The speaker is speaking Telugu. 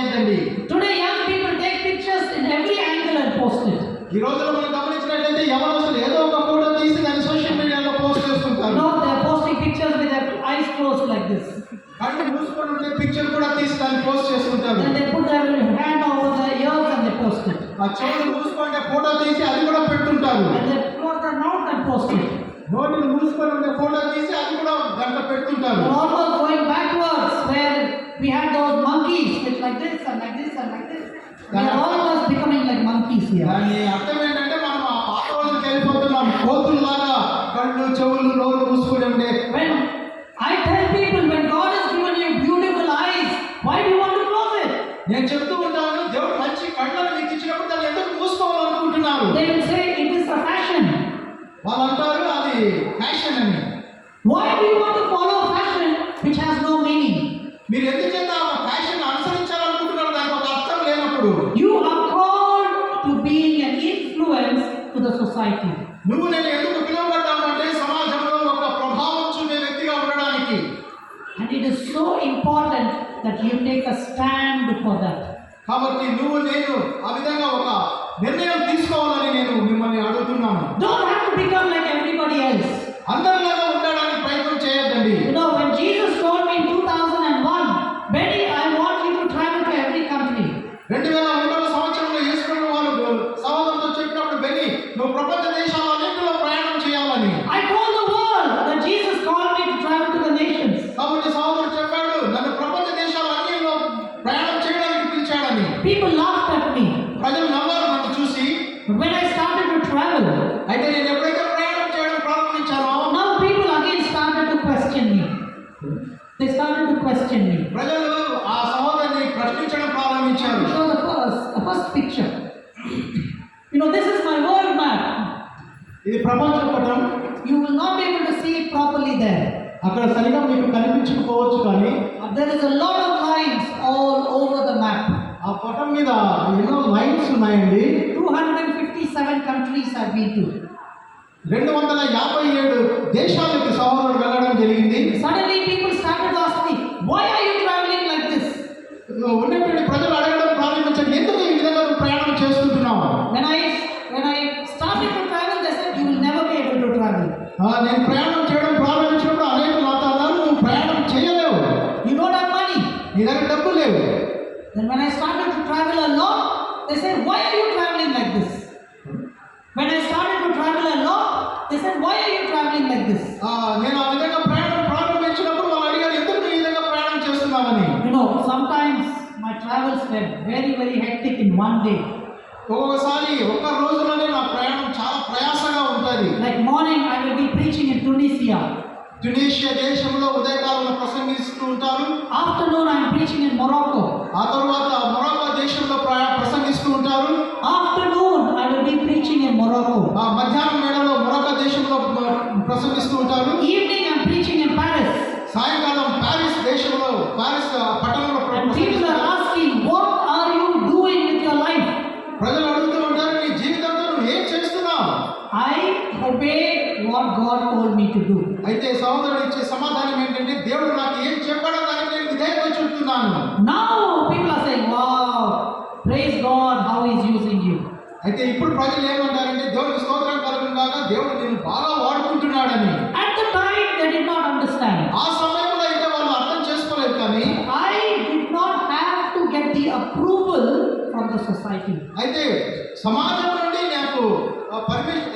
చేయొద్దండి. Today young people take pictures in every angle and post it. ఈ రోజుల్లో మనం గమనించినట్లయితే యవనస్తులు ఏదో ఒక ఫోటో తీసి దాన్ని సోషల్ మీడియాలో పోస్ట్ చేస్తుంటారు. No, they are posting pictures with their eyes closed like this. కళ్ళు మూసుకొని ఉండే పిక్చర్ కూడా తీసి దాన్ని పోస్ట్ చేస్తుంటారు. Then they put their hand over the ears and they post it. ఆ చెవులు మూసుకుంటే ఫోటో తీసి అది కూడా పెడుతుంటారు. And they close their mouth and post it. నోటిని మూసుకొని ఉండే ఫోటో తీసి అది కూడా దాంట్లో పెడుతుంటారు. We're almost going backwards where we had those monkeys which like this and like this and like this. We are almost becoming like monkeys here. దాని అర్థం ఏంటంటే మనం ఆ పాత రోజులకు వెళ్ళిపోతున్నాం. కోతుల్లాగా కళ్ళు చెవులు నోరు మూసుకొని ఉండే. When I tell people, when God has given you beautiful eyes, why do you want to close it? నేను చెప్తూ ఉంటాను, దేవుడు మంచి కళ్ళను మీకు ఇచ్చినప్పుడు దాన్ని ఎందుకు మూసుకోవాలనుకుంటున్నారు? They will say it is a fashion. వాళ్ళు అంటారు అది ఫ్యాషన్ అని. Why do you want to follow fashion which has no meaning? మీరు ఎందుచేత ఆ ఫ్యాషన్ అనుసరించాలనుకుంటున్నారు? దానికి ఒక అర్థం లేనప్పుడు. You are called to being an influence to the society. నువ్వు నేను ఎందుకు పిలువబడ్డామంటే సమాజంలో ఒక ప్రభావం చూపే వ్యక్తిగా ఉండడానికి. And it is so important that you take a stand for that. కాబట్టి నువ్వు నేను ఆ విధంగా ఒక నిర్ణయం తీసుకోవాలని నేను మిమ్మల్ని అడుగుతున్నాను. Don't have to become like everybody else. అందరిలాగా ఉండడానికి ప్రయత్నం చేయొద్దండి. You know, when Jesus told me in 2001, Benny, I want you to travel to every country. 2001వ సంవత్సరంలో యేసుప్రభు వారు సహోదరులతో చెప్పినప్పుడు, బెన్నీ నువ్వు ప్రపంచ దేశాలన్నింటిలో ప్రయాణం చేయాలని. I told the world that Jesus called me to travel to the nations. కాబట్టి సహోదరుడు చెప్పాడు, నన్ను ప్రపంచ దేశాలన్నింటిలో ప్రయాణం చేయడానికి పిలిచాడని. People laughed at me. ప్రజలు నవ్వారు నన్ను చూసి. But when I started to travel, అయితే నేను ఎప్పుడైతే ప్రయాణం చేయడం ప్రారంభించానో, now people again started to question me. They started to question me. ప్రజలు ఆ సహోదరుని ప్రశ్నించడం ప్రారంభించారు. Show the first picture. You know, this is my world map. ఇది ప్రపంచ పటం. You will not be able to see it properly there. అక్కడ సరిగా మీకు కనిపించకపోవచ్చు, కానీ There is a lot of lines all over the map. ఆ పటం మీద ఎన్నో లైన్స్ ఉన్నాయండి. 257 countries I've been to. 257 దేశాలకు సహోదరుడు వెళ్ళడం జరిగింది. Suddenly people started to ask me, why are you traveling like this? ఉన్నటువంటి ప్రజలు అడగడం ప్రారంభించారు, ఎందుకు ఈ విధంగా నువ్వు ప్రయాణం చేస్తున్నావు? When I started to travel, they said, you will never be able to travel. నేను ప్రయాణం చేయడం ప్రారంభించినప్పుడు అనేక మాట్లాడారు, నువ్వు ప్రయాణం చేయలేవు, You don't have money. నీ దగ్గర డబ్బు లేవు. Then when I started to travel alone, they said, why are you traveling like this? When I started to travel alone, they said, why are you traveling like this? నేను ఆ విధంగా ప్రయాణం ప్రారంభించినప్పుడు వాళ్ళు అడిగారు, ఎందుకు నువ్వు ఈ విధంగా ప్రయాణం చేస్తున్నావని. You know, sometimes my travels were very, very hectic in one day. ఒక్కొక్కసారి ఒక్క రోజులోనే నా ప్రయాణం చాలా ప్రయాసంగా ఉంటుంది. Like morning, I will be preaching in Tunisia. Tunisia దేశంలో ఉదయకాలంలో ప్రసంగిస్తూ ఉంటారు. Afternoon, I am preaching in Morocco. ఆ తర్వాత మొరాకో దేశంలో ప్రసంగిస్తూ ఉంటారు. Afternoon, I will be preaching in Morocco. మధ్యాహ్నం వేళలో మొరాకో దేశంలో ప్రసంగిస్తూ ఉంటారు. Evening, I am preaching in Paris. సాయంకాలం ప్యారిస్ దేశంలో ప్యారిస్ పట్టణంలో And people are asking, what are you doing with your life? ప్రజలు అడుగుతూ ఉంటారు, నీ జీవితంలో నువ్వు ఏం చేస్తున్నావు? I obey what God told me to do. అయితే సహోదరుడు ఇచ్చే సమాధానం ఏంటంటే, దేవుడు నాకు ఏం చెప్పాడో దానికి నేను విధేయత చూపుతున్నాను. Now people are saying, wow, praise God, how He is using you. అయితే ఇప్పుడు ప్రజలు ఏమంటారంటే, దేవుడికి స్తోత్రం కలుగును గాక, దేవుడు నిన్ను బాగా వాడుకుంటున్నాడని. At the time, they did not understand. ఆ సమయంలో అయితే వాళ్ళు అర్థం చేసుకోలేదు, కానీ I did not have to get the approval from the society. అయితే సమాజం నుండి నాకు పర్మిషన్